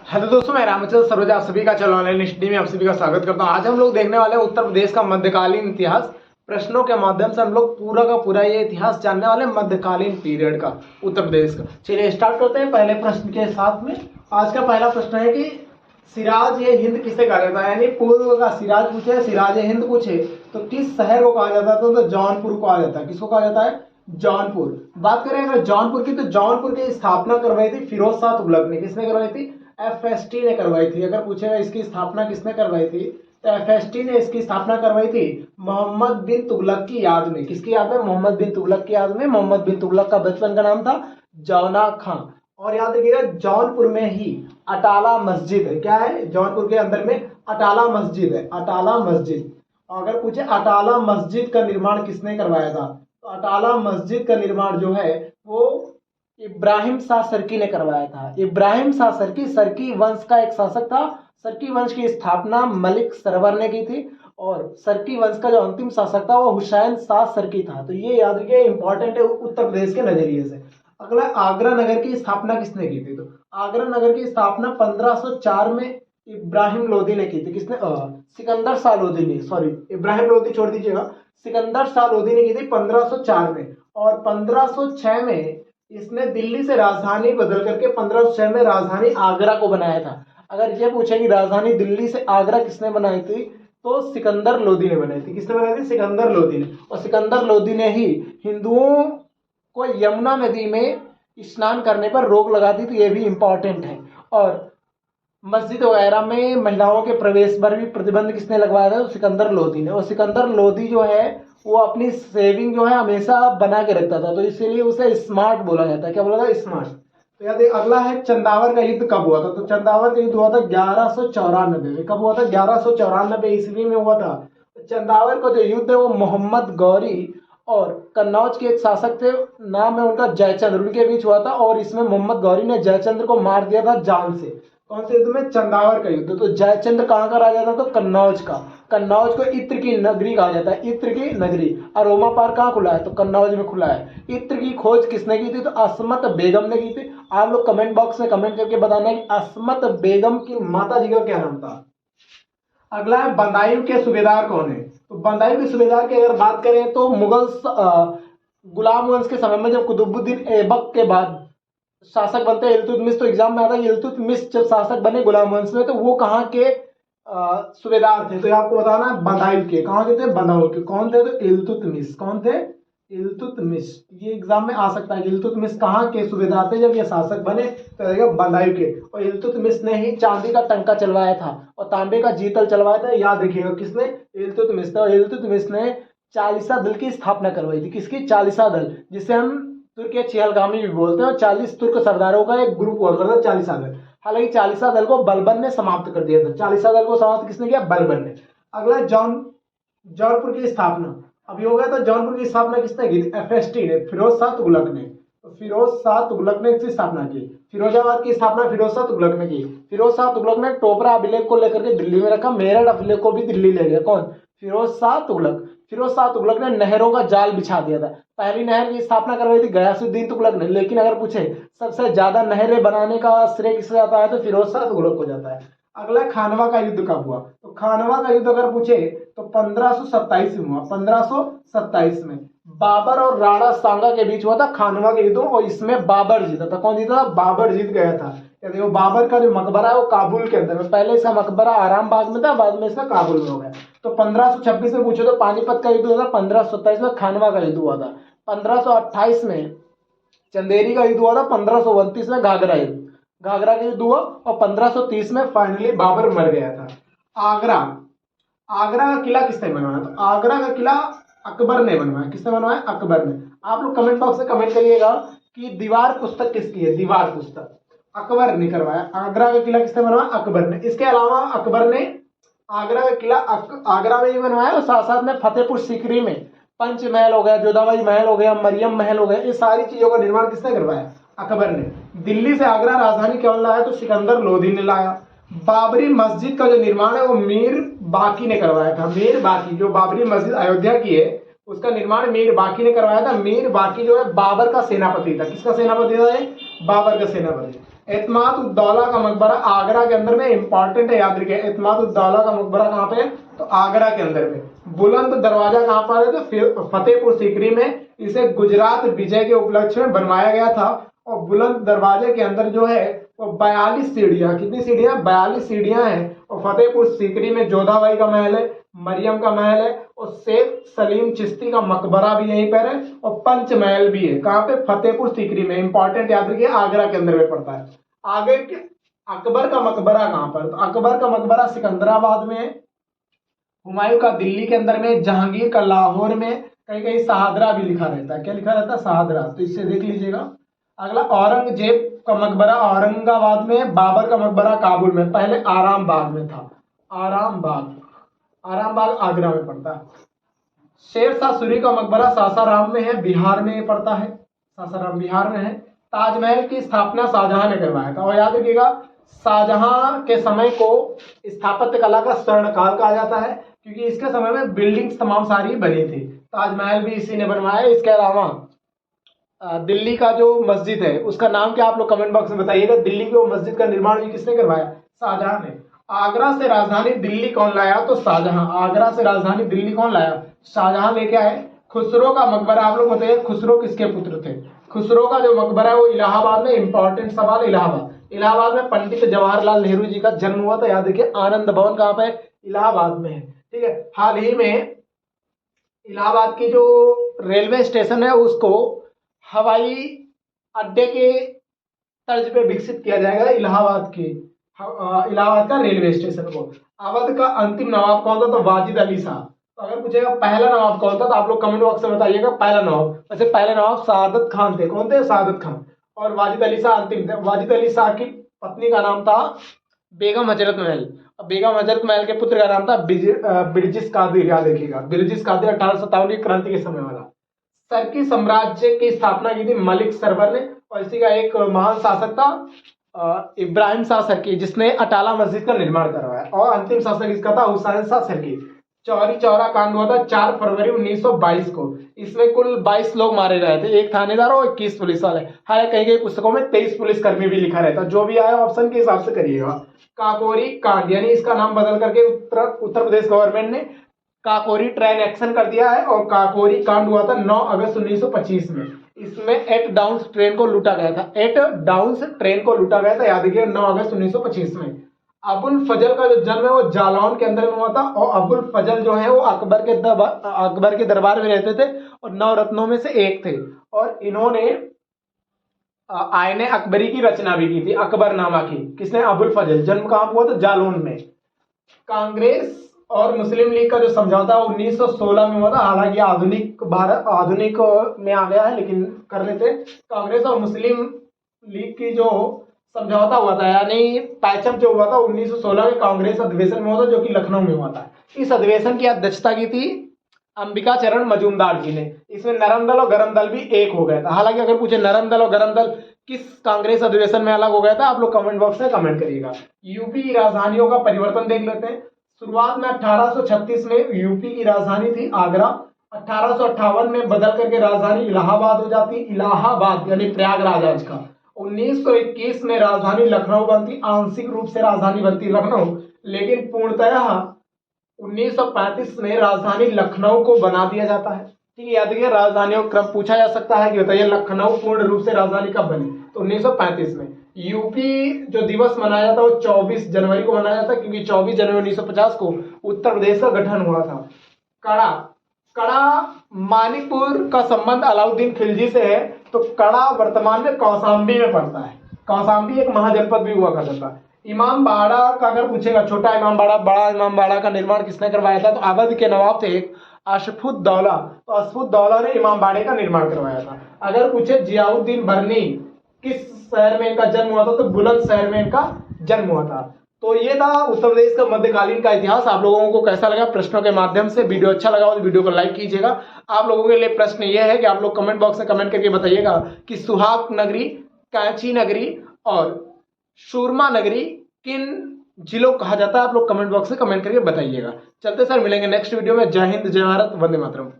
Hello दोस्तों, मैं रामचंद्र सरोजा आप सभी का चैनल ऑनलाइन स्टडी में आप सभी का स्वागत करता हूं। आज हम लोग देखने वाले हैं उत्तर प्रदेश का मध्यकालीन इतिहास। प्रश्नों के माध्यम से हम लोग पूरा का पूरा ये इतिहास जानने वाले हैं, मध्यकालीन पीरियड का उत्तर प्रदेश का। चलिए स्टार्ट करते हैं पहले प्रश्न के साथ में। आज का पहला प्रश्न है कि सिराज ए हिंद किसे कहा जाता है, यानी पूर्व का सिराज पूछे, सिराज ए हिंद पूछे तो किस शहर को कहा जाता है? तो जौनपुर को कहा जाता है। किसको कहा जाता है? जौनपुर। बात करें अगर जौनपुर की, तो जौनपुर की स्थापना करवाई थी फिरोज शाह तुगलक ने। किसने करवाई थी? एफएसटी ने करवाई थी। अगर पूछेगा इसकी स्थापना किसने करवाई थी, तो एफएसटी ने इसकी स्थापना करवाई थी मोहम्मद बिन तुगलक की याद में। किसकी याद में? मोहम्मद बिन तुगलक की याद में। मोहम्मद बिन तुगलक का बचपन का नाम था जौना खां। और याद रखिएगा जौनपुर में ही अटाला मस्जिद है। क्या है? जौनपुर के अंदर में अटाला मस्जिद है। अटाला मस्जिद। अगर पूछे अटाला मस्जिद का निर्माण किसने करवाया था, तो अटाला मस्जिद का निर्माण जो है वो इब्राहिम शाह सरकी ने करवाया था। इब्राहिम शाह सरकी, सरकी वंश का एक शासक था। सरकी वंश की स्थापना मलिक सरवर ने की थी और सरकी वंश का जो अंतिम शासक था वो हुसैन शाह सरकी था। तो ये याद रखिए, इंपॉर्टेंट है उत्तर प्रदेश के नजरिए से। अगला, आगरा नगर की स्थापना किसने की थी? तो आगरा नगर की स्थापना 1504 में इब्राहिम लोदी ने की थी। किसने? सिकंदर शाह लोदी ने, सॉरी इब्राहिम लोदी छोड़ दीजिएगा, सिकंदर शाह लोदी ने की थी 1504 में। और 1506 में इसने दिल्ली से राजधानी बदल करके 1506 में राजधानी आगरा को बनाया था। अगर ये पूछे कि राजधानी दिल्ली से आगरा किसने बनाई थी, तो सिकंदर लोदी ने बनाई थी। किसने बनाई थी? सिकंदर लोदी ने। और सिकंदर लोदी ने ही हिंदुओं को यमुना नदी में स्नान करने पर रोक लगा दी। तो ये भी इंपॉर्टेंट है। और मस्जिद वगैरह में महिलाओं के प्रवेश पर भी प्रतिबंध किसने लगवाया था? तो सिकंदर लोदी ने। और सिकंदर लोदी जो है वो अपनी सेविंग जो है हमेशा बना के रखता था, तो इसीलिए उसे स्मार्ट बोला जाता है। क्या बोला था? स्मार्ट। तो याद, अगला है चंदावर का युद्ध कब हुआ था? तो चंदावर का युद्ध हुआ था 1194 में। कब हुआ था? 1194 ईस्वी में हुआ था। चंदावर का जो युद्ध है वो मोहम्मद गौरी और कन्नौज के एक शासक थे, नाम है उनका जयचंद्र, उनके बीच हुआ था। और इसमें मोहम्मद गौरी ने जयचंद्र को मार दिया था जान से। कौन से युद्ध में? चंदावर का युद्ध। तो जयचंद्र कहाँ का राजा था? तो कन्नौज का। कन्नौज को इत्र की नगरी कहा जाता है, इत्र की नगरी। और रोमा पार्क कहाँ खुला है? तो कन्नौज में खुला है। इत्र की खोज किसने की थी? तो असमत बेगम ने की थी। आप लोग कमेंट बॉक्स में कमेंट करके बताना कि असमत बेगम की माता जी का क्या नाम था। अगला है बदायूं के सूबेदार कौन है? तो बदायूं के सूबेदार की अगर बात करें तो मुगल गुलाम वंश के समय में जब कुतुबुद्दीन ऐबक के बाद शासक बनते हैं इल्तुतमिश, तो एग्जाम में आता है इल्तुतमिश जब शासक बने गुलाम वंश में, तो वो कहाँ के सूबेदार थे? तो आपको बताना है बदायूं के। कहाँ के थे? बदायूं के। कौन थे? तो इल्तुतमिश। कौन थे? इल्तुतमिश। ये एग्जाम में आ सकता है कि इल्तुतमिश कहाँ के सूबेदार थे जब ये शासक बने, तो रहेगा बदायूं के। और इल्तुतमिश ने ही चांदी का टंका चलवाया था और तांबे का जीतल चलवाया था। याद रखिएगा किसने? इल्तुतमिश ने। और इल्तुतमिश ने चालीसा दल की स्थापना करवाई थी। किसकी? चालीसा दल, जिसे हम तुर्क चहलगामी भी बोलते हैं। 40 तुर्क सरदारों का एक ग्रुप हुआ करता चालीसा दल। हालांकि चालीसा दल को बलबन ने समाप्त कर दिया था। चालीसा दल को समाप्त किसने किया? बलबन ने। अगला जौनपुर की स्थापना अभी हो गया था। जौनपुर की स्थापना किसने की? एफएसटी ने, फिरोज शाह तुगलक ने। तो फिरोज शाह तुगलक ने इसकी स्थापना की। फिरोजाबाद की स्थापना फिरोज शाह तुगलक ने की। फिरोज शाह तुगलक ने टोपरा अभिलेख को लेकर के दिल्ली में रखा, मेरठ अभिलेख को भी दिल्ली ले गया। कौन? फिरोज शाह तुगलक। फिरोज शाह तुगलक ने नहरों का जाल बिछा दिया था। पहली नहर की स्थापना करवाई थी गयासुद्दीन तुगलक ने। लेकिन अगर पूछे सबसे ज्यादा नहरें बनाने का श्रेय किसे जाता है, तो फिरोज शाह तुगलक को जाता है। अगला खानवा का युद्ध कब हुआ? तो खानवा का युद्ध अगर पूछे तो 1527 में हुआ। 1527 में बाबर और राणा सांगा के बीच हुआ था खानवा का युद्ध। और इसमें बाबर जीता था। कौन जीता था? बाबर जीत गया था। देखो बाबर का जो मकबरा है वो काबुल के अंदर में, पहले इसका मकबरा आराम बाग में था, बाद में इसका काबुल में हो गया। तो 1526 में पूछो तो पानीपत का युद्ध हुआ था। 1527 में खानवा का युद्ध हुआ था। 1528 में चंदेरी का युद्ध हुआ था। 1529 में घाघरा का युद्ध हुआ। और 1530 में फाइनली बाबर मर गया था। आगरा का किला किसने बनवाया? तो आगरा का किला अकबर ने बनवाया। किसने बनवाया? अकबर ने। आप लोग कमेंट बॉक्स में कमेंट करिएगा कि दीवार पुस्तक किसकी है? दीवार पुस्तक अकबर ने करवाया। आगरा का किला किसने बनवाया? अकबर ने। इसके अलावा अकबर ने आगरा का किला आगरा में ही बनवाया और साथ साथ में फतेहपुर सीकरी में पंचमहल हो गया, जोधाबाई महल हो गया, मरियम महल हो गया, ये सारी चीजों का निर्माण किसने करवाया? अकबर ने। दिल्ली से आगरा राजधानी कौन लाया? तो सिकंदर लोधी ने लाया। बाबरी मस्जिद का जो निर्माण है वो मीर बाकी ने करवाया था। मीर बाकी, जो बाबरी मस्जिद अयोध्या की है उसका निर्माण मीर बाकी ने करवाया था। मीर बाकी जो है बाबर का सेनापति था। किसका सेनापति था ये? बाबर का सेनापति। एतमाद उद्दौला का मकबरा आगरा के अंदर में, इंपॉर्टेंट है, याद रखिए। एतमाद उद्दौला का मकबरा कहाँ पे है? तो आगरा के अंदर में। बुलंद दरवाजा कहाँ पर है? तो फतेहपुर सीकरी में। इसे गुजरात विजय के उपलक्ष्य में बनवाया गया था। और बुलंद दरवाजे के अंदर जो है वो 42 सीढ़ियां, कितनी सीढ़ियां? 42 सीढ़ियां हैं। और फतेहपुर सीकरी में जोधाबाई का महल है, मरियम का महल है, और शेख सलीम चिश्ती का मकबरा भी यहीं पर है, और पंचमहल भी है। कहाँ पे? फतेहपुर सीकरी में। इंपॉर्टेंट याद रखिए, आगरा के अंदर में पड़ता है। आगे अकबर का मकबरा कहाँ पर? तो अकबर का मकबरा सिकंदराबाद में है। हुमायूं का दिल्ली के अंदर में, जहांगीर का लाहौर में, कहीं कहीं शाहदरा भी लिखा रहता है। क्या लिखा रहता है? शाहदरा। तो इससे देख लीजिएगा। अगला औरंगजेब का मकबरा औरंगाबाद में, बाबर का मकबरा काबुल में। पहले आराम बाग में था। आराम बाग आगरा में पड़ता है। शेर शाह सूरी का मकबरा सासाराम में है, बिहार में पड़ता है। सासाराम बिहार में है। ताजमहल की स्थापना शाहजहां ने करवाया था। और याद रखिएगा, शाहजहां के समय को स्थापत्य कला का स्वर्ण काल कहा जाता है, क्योंकि इसके समय में बिल्डिंग्स तमाम सारी बनी थी। ताजमहल भी इसी ने बनवाया। इसके अलावा दिल्ली का जो मस्जिद है उसका नाम क्या? आप लोग कमेंट बॉक्स में बताइएगा। दिल्ली की वो मस्जिद का निर्माण भी किसने करवाया? शाहजहां ने। आगरा से राजधानी दिल्ली कौन लाया? तो शाहजहां। आगरा से राजधानी दिल्ली कौन लाया? शाहजहां लेके आए। खुसरो का मकबरा आप लोग बताइए, खुसरो किसके पुत्र थे? खुसरो का जो मकबरा है वो इलाहाबाद में। इंपॉर्टेंट सवाल, इलाहाबाद में पंडित जवाहरलाल नेहरू जी का जन्म हुआ था। याद रखिए, आनंद भवन कहाँ पे? इलाहाबाद में है। ठीक है। हाल ही में इलाहाबाद की जो रेलवे स्टेशन है उसको हवाई अड्डे के तर्ज पे विकसित किया जाएगा। इलाहाबाद का रेलवे स्टेशन को। अवध का अंतिम नवाब कौन था? तो वाजिद अली शाह। तो अगर पूछेगा पहला नवाब कौन था, तो आप लोग कमेंट बॉक्स में बताइएगा पहला नवाब। वैसे पहले नवाब सादत खान थे। कौन थे? सादत खान। और वाजिद अली शाह अंतिम थे। वाजिद अली शाह की पत्नी का नाम था बेगम हजरत महल। बेगम हजरत महल के पुत्र का नाम था बिरजिस कादिर। याद रखिएगा, बिरजिस कादिर 1857 की क्रांति के समय वाला। सरकी साम्राज्य की स्थापना की थी मलिक सरवर ने। और इसी का एक महान शासक था इब्राहिम शाह सरकी, जिसने अटाला मस्जिद का निर्माण करवाया। और अंतिम शासक इसका था हुसैन शाह सरकी। चौरी चौरा कांड हुआ था 4 फरवरी 1922 को। इसमें कुल 22 लोग मारे गए थे, 1 थानेदार और 21 पुलिस वाले। हालांकि कई कई पुस्तकों में 23 पुलिसकर्मी भी लिखा रहता है। जो भी आया ऑप्शन के हिसाब से करिएगा। काकोरी कांड, यानी इसका नाम बदल करके उत्तर प्रदेश गवर्नमेंट ने काकोरी ट्रेन एक्शन कर दिया है। और काकोरी कांड हुआ था 9 अगस्त 1925 में। इसमें एट डाउन्स ट्रेन को लूटा गया था। याद रखिए, 9 अगस्त 1925 में। अबुल फजल का जो जन्म है वो जालौन के अंदर में हुआ था। और अबुल फजल जो है वो अकबर के दरबार में रहते थे और 9 रत्नों में से एक थे। और इन्होंने आईने अकबरी की रचना भी की थी, अकबरनामा की। किसने? अबुल फजल। जन्म कहाँ हुआ? तो जालौन में। कांग्रेस और मुस्लिम लीग का जो समझौता 1916 में हुआ था। हालांकि आधुनिक में आ गया है, लेकिन कर लेते। कांग्रेस और मुस्लिम लीग की जो समझौता हुआ था, यानी पैचअप जो हुआ था 1916 के कांग्रेस अधिवेशन में हुआ था, जो कि लखनऊ में हुआ था। इस अधिवेशन की अध्यक्षता की थी अंबिका चरण मजूमदार जी ने। इसमें नरम दल और गरम दल भी एक हो गया था। हालांकि अगर पूछे नरम दल और गरम दल किस कांग्रेस अधिवेशन में अलग हो गया था, आप लोग कमेंट बॉक्स में कमेंट करिएगा। यूपी की राजधानियों का परिवर्तन देख लेते हैं। शुरुआत में 1836 में यूपी की राजधानी थी आगरा। 1858 में बदल करके राजधानी इलाहाबाद हो जाती, इलाहाबाद यानी प्रयागराज आज का। 1921 में राजधानी लखनऊ बनती, आंशिक रूप से राजधानी बनती लखनऊ, लेकिन पूर्णतः 1935 में राजधानी लखनऊ को बना दिया जाता है। ठीक है, याद रखिए, राजधानियों क्रम पूछा जा सकता है कि बताइए लखनऊ पूर्ण रूप से राजधानी कब बनी? तो 1935 में। यूपी जो दिवस मनाया जाता है वो 24 जनवरी को मनाया जाता है, क्योंकि 24 जनवरी 1950 को उत्तर प्रदेश का गठन हुआ था। कड़ा मानिकपुर का संबंध अलाउद्दीन खिलजी से है। तो कड़ा वर्तमान में कौशाम्बी में पड़ता है। कौशाम्बी एक महाजनपद भी हुआ करता था। इमाम बाड़ा का अगर पूछेगा, छोटा इमाम बाड़ा, बड़ा इमाम बाड़ा का निर्माण किसने करवाया था? तो अवध के नवाब थे अशफुद्दौला। तो अशफुद्दौला ने इमाम बाड़े का निर्माण करवाया था। अगर पूछे जियाउद्दीन बर्नी किस शहर में इनका जन्म हुआ था? तो बुलंदशहर में इनका जन्म हुआ था। तो ये था उत्तर प्रदेश का मध्यकालीन का इतिहास। आप लोगों को कैसा लगा? प्रश्नों के माध्यम से वीडियो अच्छा लगा तो वीडियो को लाइक कीजिएगा। आप लोगों के लिए प्रश्न ये है कि आप लोग कमेंट बॉक्स में कमेंट करके बताइएगा कि सुहाग नगरी, कैंची नगरी और सूरमा नगरी किन जिलों कहा जाता है। आप लोग कमेंट बॉक्स में कमेंट करके बताइएगा। चलते सर, मिलेंगे नेक्स्ट वीडियो में। जय हिंद, जय भारत, वंदे मातरम।